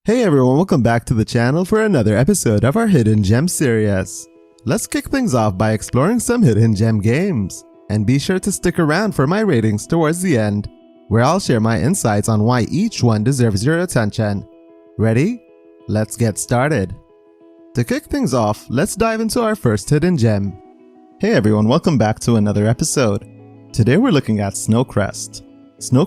Hey everyone, welcome back to the channel for another episode of our Hidden Gem series. Let's kick things off by exploring some Hidden Gem games. And be sure to stick around for my ratings towards the end, where I'll share my insights on why each one deserves your attention. Ready? Let's get started. To kick things off, let's dive into our first Hidden Gem. Hey everyone, welcome back to another episode. Today we're looking at Crest.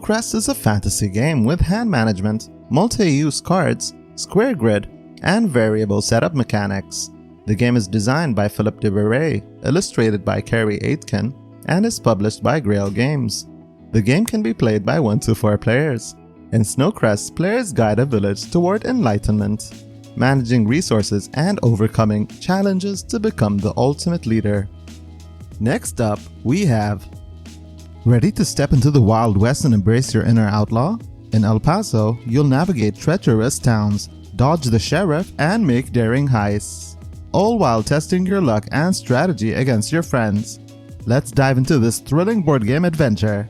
Crest is a fantasy game with hand management, multi-use cards, square grid, and variable setup mechanics. The game is designed by Philip de, illustrated by Kerry Aitken, and is published by Grail Games. The game can be played by 1 to 4 players. In Crest, players guide a village toward enlightenment, managing resources and overcoming challenges to become the ultimate leader. Next up, we have ready to step into the Wild West and embrace your inner outlaw? In El Paso, you'll navigate treacherous towns, dodge the sheriff, and make daring heists, all while testing your luck and strategy against your friends. Let's dive into this thrilling board game adventure.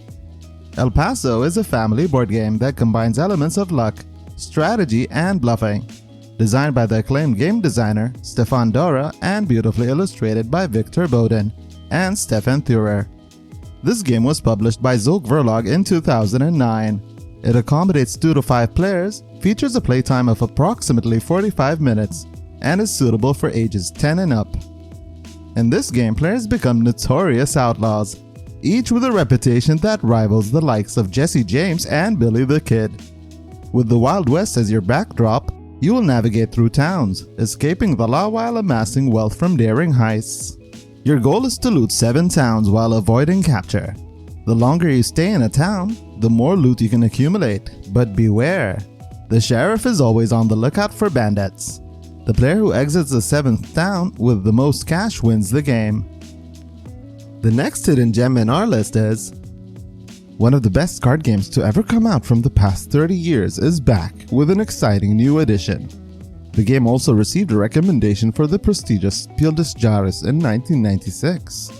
El Paso is a family board game that combines elements of luck, strategy, and bluffing. Designed by the acclaimed game designer Stefan Dora and beautifully illustrated by Victor Bowden and Stefan Thurer. This game was published by Zoke Verlag in 2009. It accommodates 2 to 5 players, features a playtime of approximately 45 minutes, and is suitable for ages 10 and up. In this game, players become notorious outlaws, each with a reputation that rivals the likes of Jesse James and Billy the Kid. With the Wild West as your backdrop, you will navigate through towns, escaping the law while amassing wealth from daring heists. Your goal is to loot 7 towns while avoiding capture. The longer you stay in a town, the more loot you can accumulate, but beware! The sheriff is always on the lookout for bandits. The player who exits the 7th town with the most cash wins the game. The next hidden gem in our list is one of the best card games to ever come out from the past 30 years is back with an exciting new edition. The game also received a recommendation for the prestigious Spiel des Jahres in 1996.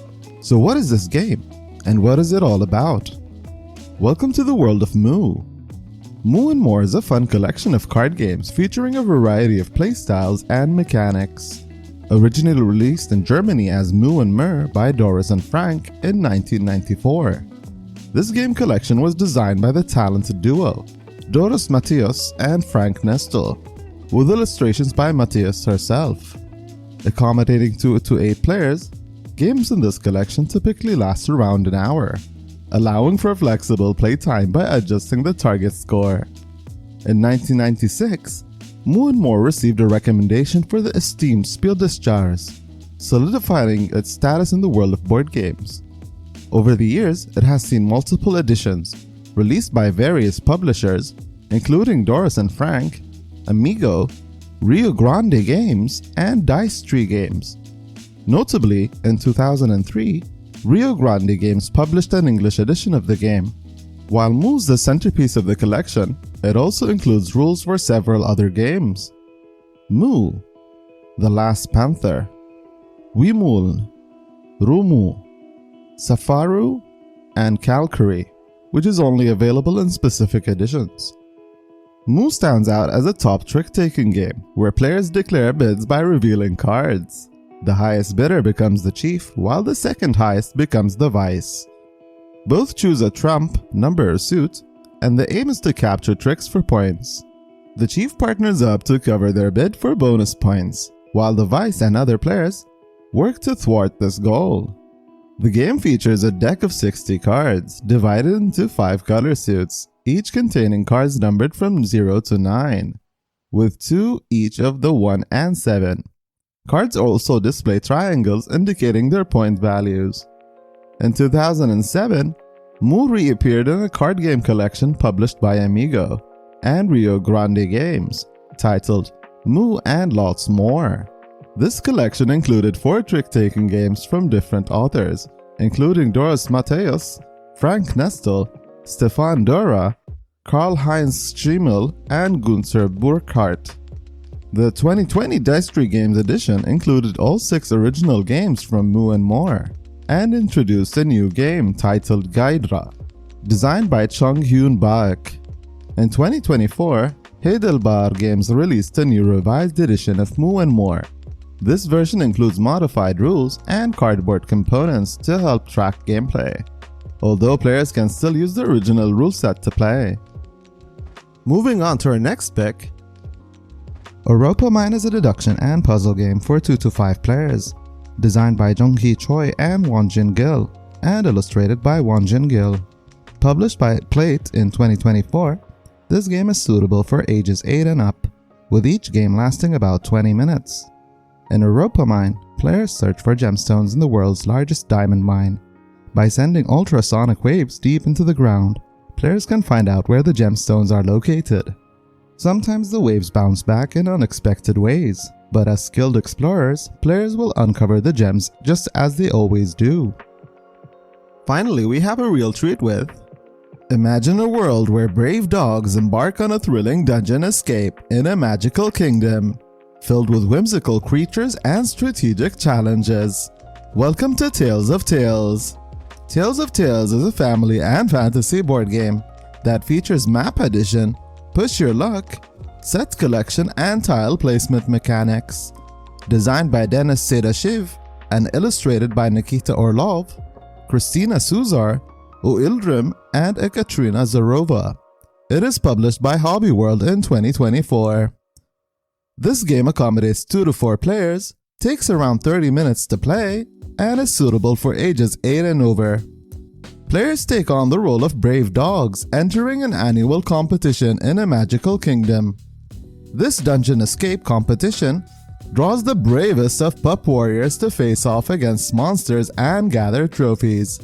So what is this game? And what is it all about? Welcome to the world of Moo. Moo & More is a fun collection of card games featuring a variety of playstyles and mechanics. Originally released in Germany as Moo & Mer by Doris and Frank in 1994. This game collection was designed by the talented duo, Doris Matthias and Frank Nestle, with illustrations by Matthias herself. Accommodating 2 to 8 players, games in this collection typically last around an hour, allowing for flexible playtime by adjusting the target score. In 1996, Moo & More received a recommendation for the esteemed Spiel des Jahres, solidifying its status in the world of board games. Over the years, it has seen multiple editions, released by various publishers, including Doris and Frank, Amigo, Rio Grande Games, and Dice Tree Games. Notably, in 2003, Rio Grande Games published an English edition of the game. While Moo's the centerpiece of the collection, it also includes rules for several other games. Moo, The Last Panther, Wimul, Rumu, Safaru, and Calcary, which is only available in specific editions. Moo stands out as a top trick-taking game, where players declare bids by revealing cards. The highest bidder becomes the chief, while the second highest becomes the vice. Both choose a trump, number, or suit, and the aim is to capture tricks for points. The chief partners up to cover their bid for bonus points, while the vice and other players work to thwart this goal. The game features a deck of 60 cards, divided into 5 color suits, each containing cards numbered from 0 to 9, with 2 each of the 1 and 7. Cards also display triangles indicating their point values. In 2007, Moo reappeared in a card game collection published by Amigo and Rio Grande Games, titled Moo and Lots More. This collection included 4 trick-taking games from different authors, including Doris Matthias, Frank Nestle, Stefan Dora, Karl-Heinz Schimmel, and Gunther Burkhardt. The 2020 Dice Tree Games edition included all 6 original games from Moo & More, and introduced a new game titled Gaidra, designed by Chung Hyun Baek. In 2024, Heidelberg Games released a new revised edition of Moo and More. This version includes modified rules and cardboard components to help track gameplay, although players can still use the original rule set to play. Moving on to our next pick, Orapa Mine is a deduction and puzzle game for 2 to 5 players, designed by Jung-hee Choi and Wonjin Gil, and illustrated by Wonjin Gil. Published by Plate in 2024, this game is suitable for ages 8 and up, with each game lasting about 20 minutes. In Orapa Mine, players search for gemstones in the world's largest diamond mine. By sending ultrasonic waves deep into the ground, players can find out where the gemstones are located. Sometimes the waves bounce back in unexpected ways, but as skilled explorers, players will uncover the gems just as they always do. Finally, we have a real treat with Imagine a world where brave dogs embark on a thrilling dungeon escape in a magical kingdom, filled with whimsical creatures and strategic challenges. Welcome to Tales of Tales. Tales of Tales is a family and fantasy board game that features map addition, push your luck, set collection and tile placement mechanics. Designed by Denis Sedashiv and illustrated by Nikita Orlov, Christina Suzar, Oildrim, and Ekaterina Zarova. It is published by Hobby World in 2024. This game accommodates 2 to 4 players, takes around 30 minutes to play, and is suitable for ages 8 and over. Players take on the role of brave dogs, entering an annual competition in a magical kingdom. This dungeon escape competition draws the bravest of pup warriors to face off against monsters and gather trophies.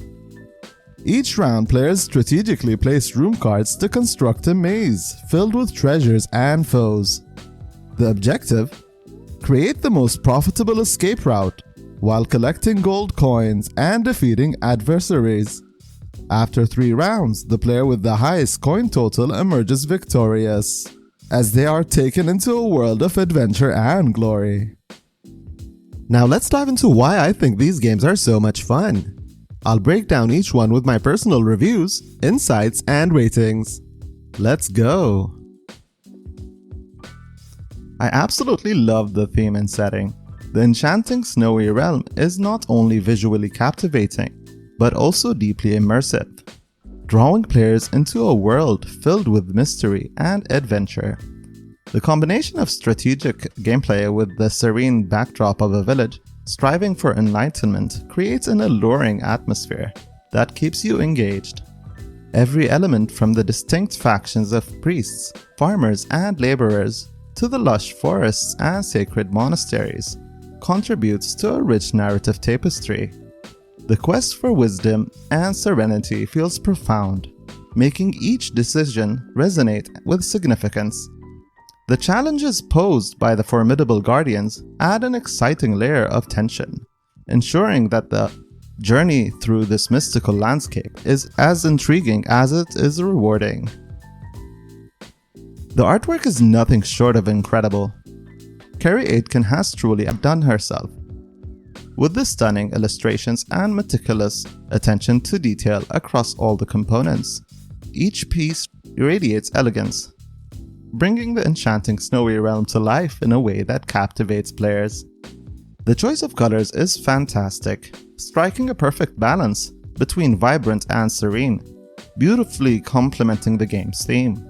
Each round, players strategically place room cards to construct a maze filled with treasures and foes. The objective? Create the most profitable escape route while collecting gold coins and defeating adversaries. After 3 rounds, the player with the highest coin total emerges victorious, as they are taken into a world of adventure and glory. Now let's dive into why I think these games are so much fun. I'll break down each one with my personal reviews, insights, and ratings. Let's go! I absolutely love the theme and setting. The enchanting snowy realm is not only visually captivating, but also deeply immersive, drawing players into a world filled with mystery and adventure. The combination of strategic gameplay with the serene backdrop of a village striving for enlightenment creates an alluring atmosphere that keeps you engaged. Every element, from the distinct factions of priests, farmers, and laborers to the lush forests and sacred monasteries, contributes to a rich narrative tapestry. The quest for wisdom and serenity feels profound, making each decision resonate with significance. The challenges posed by the formidable guardians add an exciting layer of tension, ensuring that the journey through this mystical landscape is as intriguing as it is rewarding. The artwork is nothing short of incredible. Kerry Aitken has truly outdone herself, with the stunning illustrations and meticulous attention to detail across all the components. Each piece radiates elegance, bringing the enchanting snowy realm to life in a way that captivates players. The choice of colors is fantastic, striking a perfect balance between vibrant and serene, beautifully complementing the game's theme.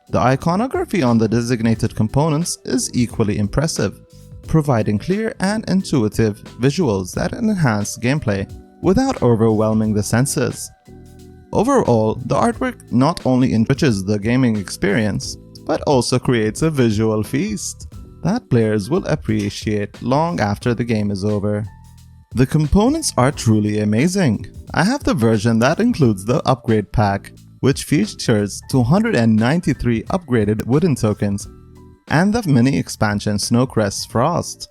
The iconography on the designated components is equally impressive, providing clear and intuitive visuals that enhance gameplay without overwhelming the senses. Overall, the artwork not only enriches the gaming experience, but also creates a visual feast that players will appreciate long after the game is over. The components are truly amazing. I have the version that includes the upgrade pack, which features 293 upgraded wooden tokens, and the mini expansion Snowcrest Frost.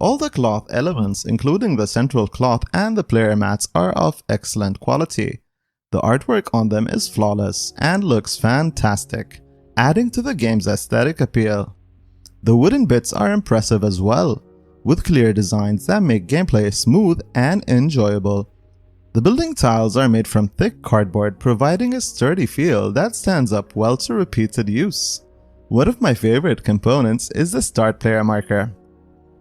All the cloth elements, including the central cloth and the player mats, are of excellent quality. The artwork on them is flawless and looks fantastic, adding to the game's aesthetic appeal. The wooden bits are impressive as well, with clear designs that make gameplay smooth and enjoyable. The building tiles are made from thick cardboard, providing a sturdy feel that stands up well to repeated use. One of my favorite components is the Start Player marker,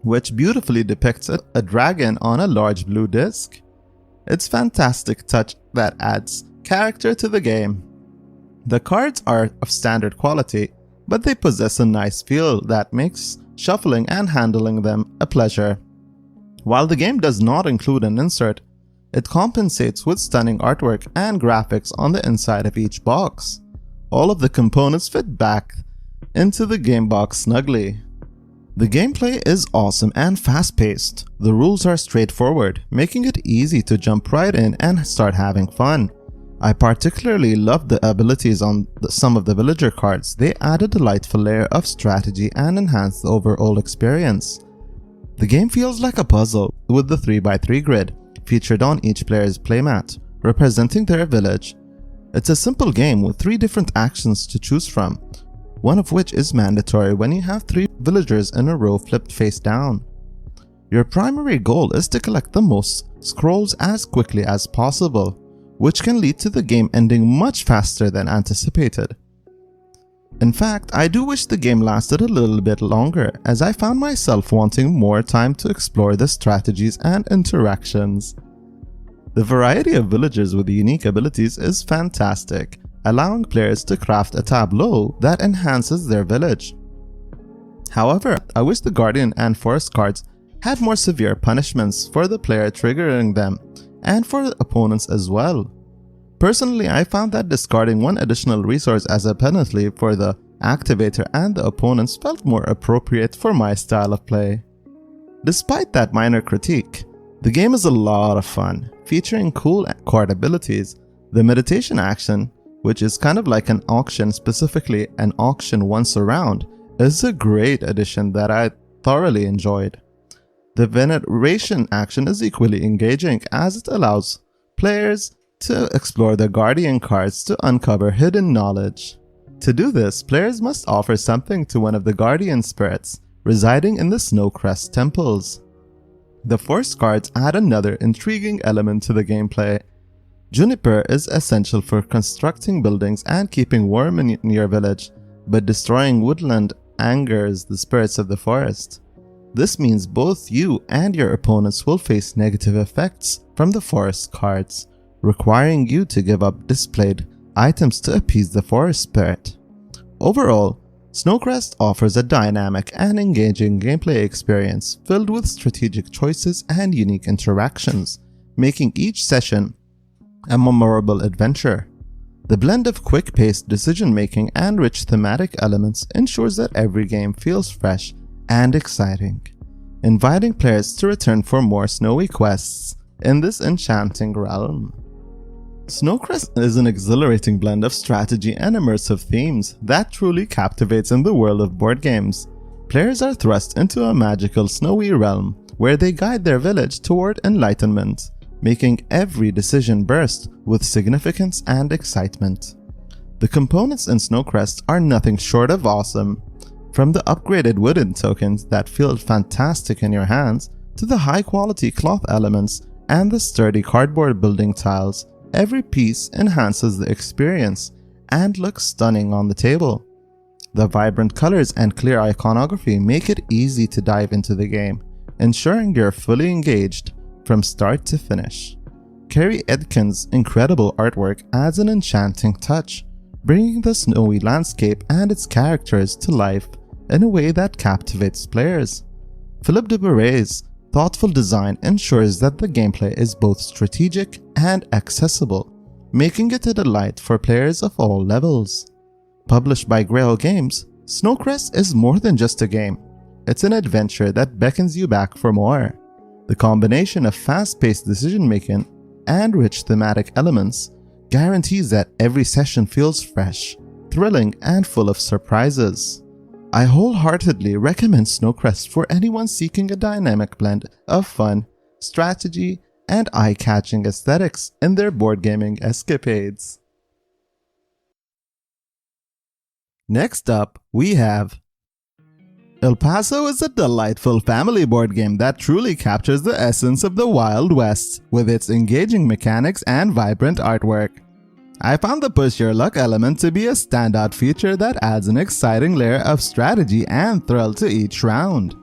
which beautifully depicts a dragon on a large blue disc. It's fantastic touch that adds character to the game. The cards are of standard quality, but they possess a nice feel that makes shuffling and handling them a pleasure. While the game does not include an insert, it compensates with stunning artwork and graphics on the inside of each box. All of the components fit back into the game box snugly. The gameplay is awesome and fast-paced. The rules are straightforward, making it easy to jump right in and start having fun. I particularly love the abilities on some of the villager cards. They add a delightful layer of strategy and enhance the overall experience. The game feels like a puzzle with the 3x3 grid featured on each player's playmat, representing their village. It's a simple game with 3 different actions to choose from, one of which is mandatory when you have 3 villagers in a row flipped face down. Your primary goal is to collect the most scrolls as quickly as possible, which can lead to the game ending much faster than anticipated. In fact, I do wish the game lasted a little bit longer, as I found myself wanting more time to explore the strategies and interactions. The variety of villagers with unique abilities is fantastic, allowing players to craft a tableau that enhances their village. However, I wish the Guardian and Forest cards had more severe punishments for the player triggering them, and for the opponents as well. Personally, I found that discarding one additional resource as a penalty for the activator and the opponents felt more appropriate for my style of play. Despite that minor critique, the game is a lot of fun, featuring cool card abilities. The meditation action, which is kind of like an auction, specifically an auction once a round, is a great addition that I thoroughly enjoyed. The veneration action is equally engaging, as it allows players to explore the Guardian cards to uncover hidden knowledge. To do this, players must offer something to one of the Guardian spirits residing in the Snow Crest temples. The Forest cards add another intriguing element to the gameplay. Juniper is essential for constructing buildings and keeping warm in your village, but destroying woodland angers the spirits of the forest. This means both you and your opponents will face negative effects from the forest cards, requiring you to give up displayed items to appease the forest spirit. Overall, Snowcrest offers a dynamic and engaging gameplay experience filled with strategic choices and unique interactions, making each session a memorable adventure. The blend of quick-paced decision-making and rich thematic elements ensures that every game feels fresh and exciting, inviting players to return for more snowy quests in this enchanting realm. Snowcrest is an exhilarating blend of strategy and immersive themes that truly captivates in the world of board games. Players are thrust into a magical snowy realm where they guide their village toward enlightenment, making every decision burst with significance and excitement. The components in Snowcrest are nothing short of awesome. From the upgraded wooden tokens that feel fantastic in your hands, to the high-quality cloth elements and the sturdy cardboard building tiles, every piece enhances the experience and looks stunning on the table. The vibrant colors and clear iconography make it easy to dive into the game, ensuring you're fully engaged from start to finish. Kerry Edkin's incredible artwork adds an enchanting touch, bringing the snowy landscape and its characters to life in a way that captivates players. Philip de Boerre's thoughtful design ensures that the gameplay is both strategic and accessible, making it a delight for players of all levels. Published by Grail Games, Snowcrest is more than just a game. It's an adventure that beckons you back for more. The combination of fast-paced decision-making and rich thematic elements guarantees that every session feels fresh, thrilling, and full of surprises. I wholeheartedly recommend Snowcrest for anyone seeking a dynamic blend of fun, strategy, and eye-catching aesthetics in their board gaming escapades. Next up, we have El Paso is a delightful family board game that truly captures the essence of the Wild West with its engaging mechanics and vibrant artwork. I found the push your luck element to be a standout feature that adds an exciting layer of strategy and thrill to each round.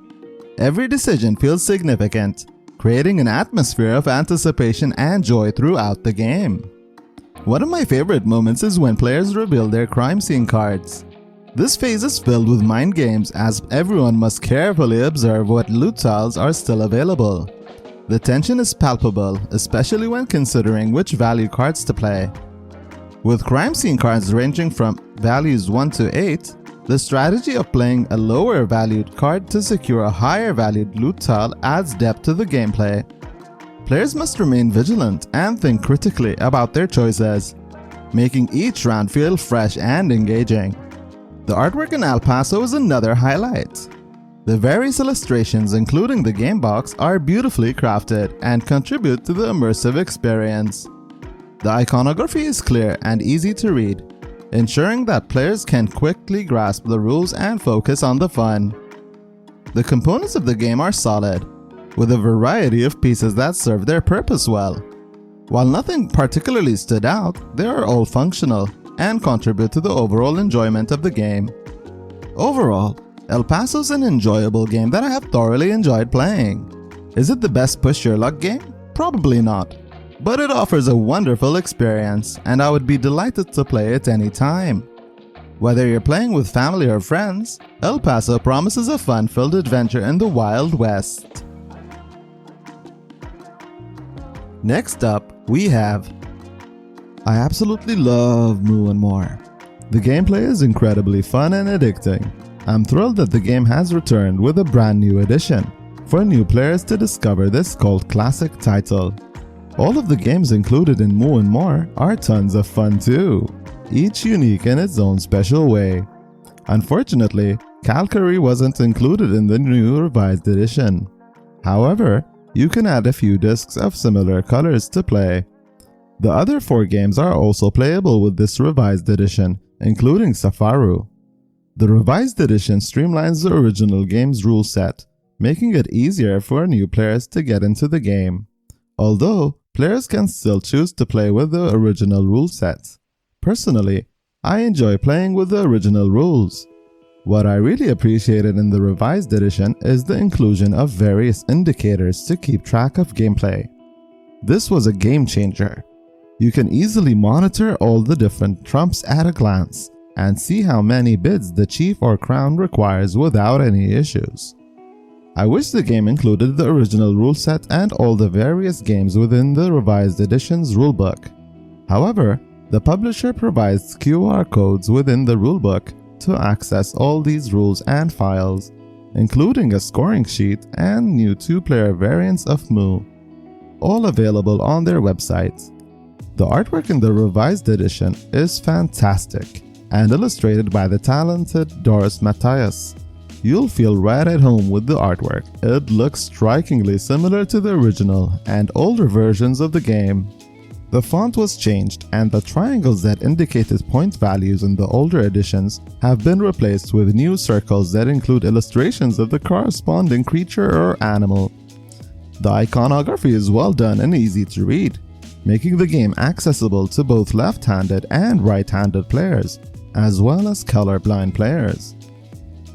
Every decision feels significant, creating an atmosphere of anticipation and joy throughout the game. One of my favorite moments is when players reveal their crime scene cards. This phase is filled with mind games as everyone must carefully observe what loot tiles are still available. The tension is palpable, especially when considering which value cards to play. With crime scene cards ranging from values 1 to 8, the strategy of playing a lower valued card to secure a higher valued loot tile adds depth to the gameplay. Players must remain vigilant and think critically about their choices, making each round feel fresh and engaging. The artwork in El Paso is another highlight. The various illustrations, including the game box, are beautifully crafted and contribute to the immersive experience. The iconography is clear and easy to read, ensuring that players can quickly grasp the rules and focus on the fun. The components of the game are solid, with a variety of pieces that serve their purpose well. While nothing particularly stood out, they are all functional and contribute to the overall enjoyment of the game. Overall, El Paso is an enjoyable game that I have thoroughly enjoyed playing. Is it the best push your luck game? Probably not, but it offers a wonderful experience and I would be delighted to play it anytime. Whether you're playing with family or friends, El Paso promises a fun-filled adventure in the Wild West. Next up, we have I absolutely love Moo and More. The gameplay is incredibly fun and addicting. I'm thrilled that the game has returned with a brand new edition for new players to discover this cult classic title. All of the games included in Moo and More are tons of fun too, each unique in its own special way. Unfortunately, Calgary wasn't included in the new revised edition. However, you can add a few discs of similar colors to play. The other 4 games are also playable with this revised edition, including Safaru. The revised edition streamlines the original game's rule set, making it easier for new players to get into the game. Although, players can still choose to play with the original rule set. Personally, I enjoy playing with the original rules. What I really appreciated in the revised edition is the inclusion of various indicators to keep track of gameplay. This was a game changer. You can easily monitor all the different trumps at a glance and see how many bids the chief or crown requires without any issues. I wish the game included the original rule set and all the various games within the revised edition's rulebook. However, the publisher provides QR codes within the rulebook to access all these rules and files, including a scoring sheet and new 2-player variants of Moo, all available on their website. The artwork in the revised edition is fantastic and illustrated by the talented Doris Matthias. You'll feel right at home with the artwork. It looks strikingly similar to the original and older versions of the game. The font was changed and the triangles that indicated point values in the older editions have been replaced with new circles that include illustrations of the corresponding creature or animal. The iconography is well done and easy to read, making the game accessible to both left-handed and right-handed players, as well as colorblind players.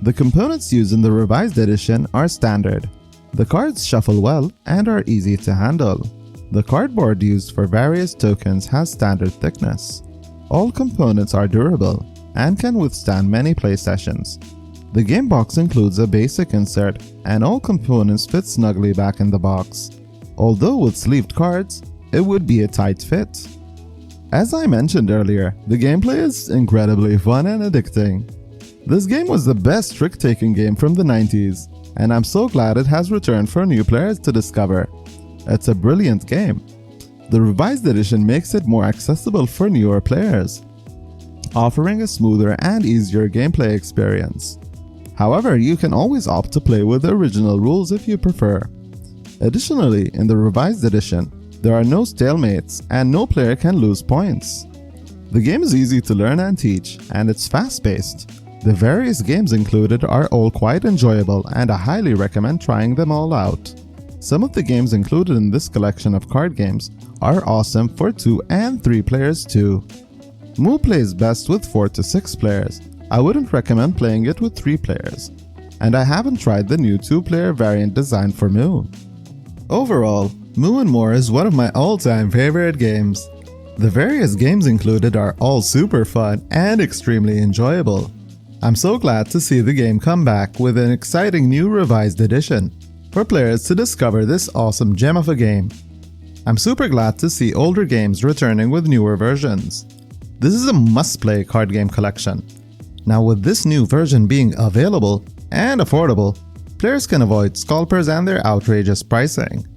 The components used in the revised edition are standard. The cards shuffle well and are easy to handle. The cardboard used for various tokens has standard thickness. All components are durable and can withstand many play sessions. The game box includes a basic insert and all components fit snugly back in the box. Although with sleeved cards, it would be a tight fit. As I mentioned earlier, the gameplay is incredibly fun and addicting. This game was the best trick-taking game from the 90s, and I'm so glad it has returned for new players to discover. It's a brilliant game. The revised edition makes it more accessible for newer players, offering a smoother and easier gameplay experience. However, you can always opt to play with the original rules if you prefer. Additionally, in the revised edition, there are no stalemates and no player can lose points. The game is easy to learn and teach, and it's fast-paced. The various games included are all quite enjoyable and I highly recommend trying them all out. Some of the games included in this collection of card games are awesome for 2 and 3 players too. Mu plays best with 4 to 6 players. I wouldn't recommend playing it with 3 players. And I haven't tried the new 2-player variant designed for Mu. Overall, Mu and More is one of my all-time favorite games. The various games included are all super fun and extremely enjoyable. I'm so glad to see the game come back with an exciting new revised edition for players to discover this awesome gem of a game. I'm super glad to see older games returning with newer versions. This is a must-play card game collection. Now with this new version being available and affordable, players can avoid scalpers and their outrageous pricing.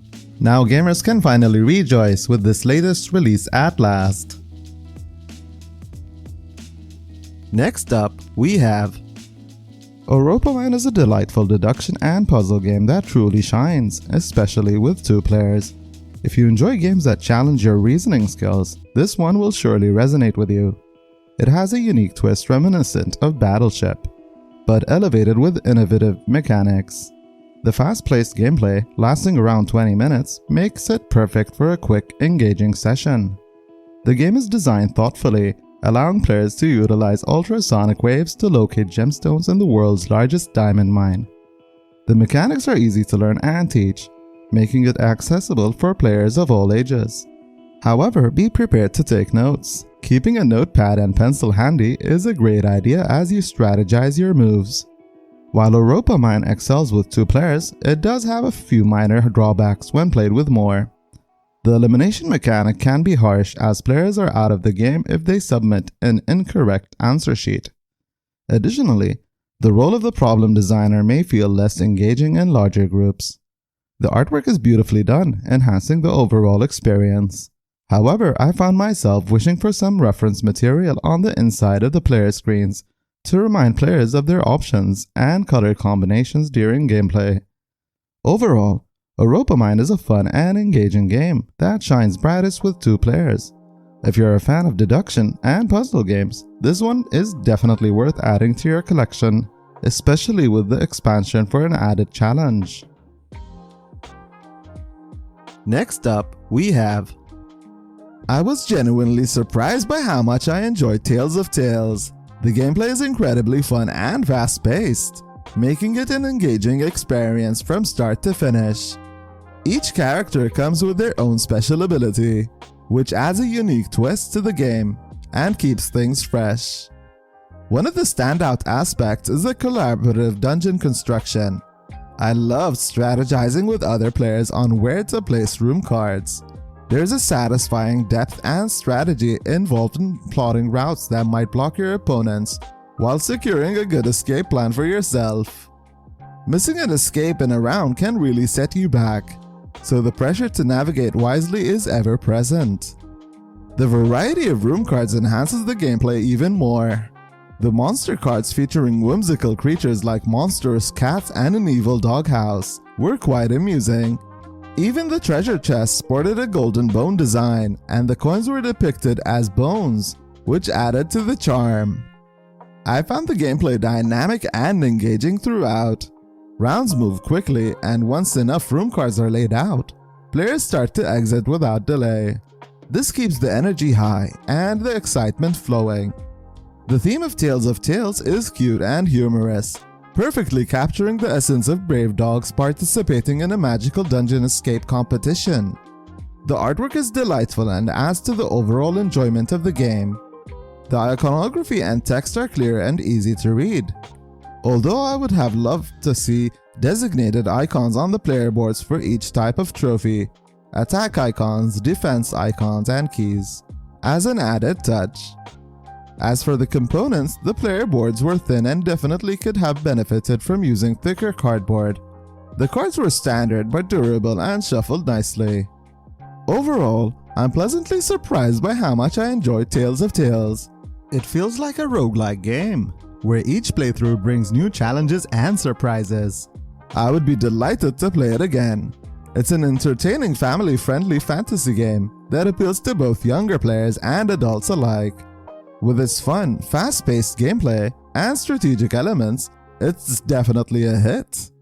Now gamers can finally rejoice with this latest release at last. Next up, we have Orapa Mine is a delightful deduction and puzzle game that truly shines, especially with 2 players. If you enjoy games that challenge your reasoning skills, this one will surely resonate with you. It has a unique twist reminiscent of Battleship, but elevated with innovative mechanics. The fast-paced gameplay, lasting around 20 minutes, makes it perfect for a quick, engaging session. The game is designed thoughtfully, allowing players to utilize ultrasonic waves to locate gemstones in the world's largest diamond mine. The mechanics are easy to learn and teach, making it accessible for players of all ages. However, be prepared to take notes. Keeping a notepad and pencil handy is a great idea as you strategize your moves. While Orapa Mine excels with 2 players, it does have a few minor drawbacks when played with more. The elimination mechanic can be harsh as players are out of the game if they submit an incorrect answer sheet. Additionally, the role of the problem designer may feel less engaging in larger groups. The artwork is beautifully done, enhancing the overall experience. However, I found myself wishing for some reference material on the inside of the player screens to remind players of their options and color combinations during gameplay. Overall, Orapa Mine is a fun and engaging game that shines brightest with 2 players. If you're a fan of deduction and puzzle games, this one is definitely worth adding to your collection, especially with the expansion for an added challenge. Next up, we have I was genuinely surprised by how much I enjoyed Tales of Tales. The gameplay is incredibly fun and fast-paced, making it an engaging experience from start to finish. Each character comes with their own special ability, which adds a unique twist to the game and keeps things fresh. One of the standout aspects is the collaborative dungeon construction. I love strategizing with other players on where to place room cards. There's a satisfying depth and strategy involved in plotting routes that might block your opponents while securing a good escape plan for yourself. Missing an escape in a round can really set you back, so the pressure to navigate wisely is ever present. The variety of room cards enhances the gameplay even more. The monster cards featuring whimsical creatures like monstrous cats and an evil doghouse were quite amusing. Even the treasure chest sported a golden bone design, and the coins were depicted as bones, which added to the charm. I found the gameplay dynamic and engaging throughout. Rounds move quickly, and once enough room cards are laid out, players start to exit without delay. This keeps the energy high and the excitement flowing. The theme of Tales of Tales is cute and humorous, perfectly capturing the essence of brave dogs participating in a magical dungeon escape competition. The artwork is delightful and adds to the overall enjoyment of the game. The iconography and text are clear and easy to read. Although I would have loved to see designated icons on the player boards for each type of trophy, attack icons, defense icons, and keys, as an added touch. As for the components, the player boards were thin and definitely could have benefited from using thicker cardboard. The cards were standard but durable and shuffled nicely. Overall, I'm pleasantly surprised by how much I enjoyed Tales of Tales. It feels like a roguelike game, where each playthrough brings new challenges and surprises. I would be delighted to play it again. It's an entertaining family-friendly fantasy game that appeals to both younger players and adults alike. With its fun, fast-paced gameplay and strategic elements, it's definitely a hit.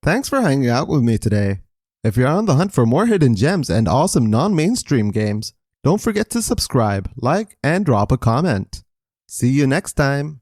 Thanks for hanging out with me today. If you're on the hunt for more hidden gems and awesome non-mainstream games, Don't forget to subscribe, like, and drop a comment. See you next time!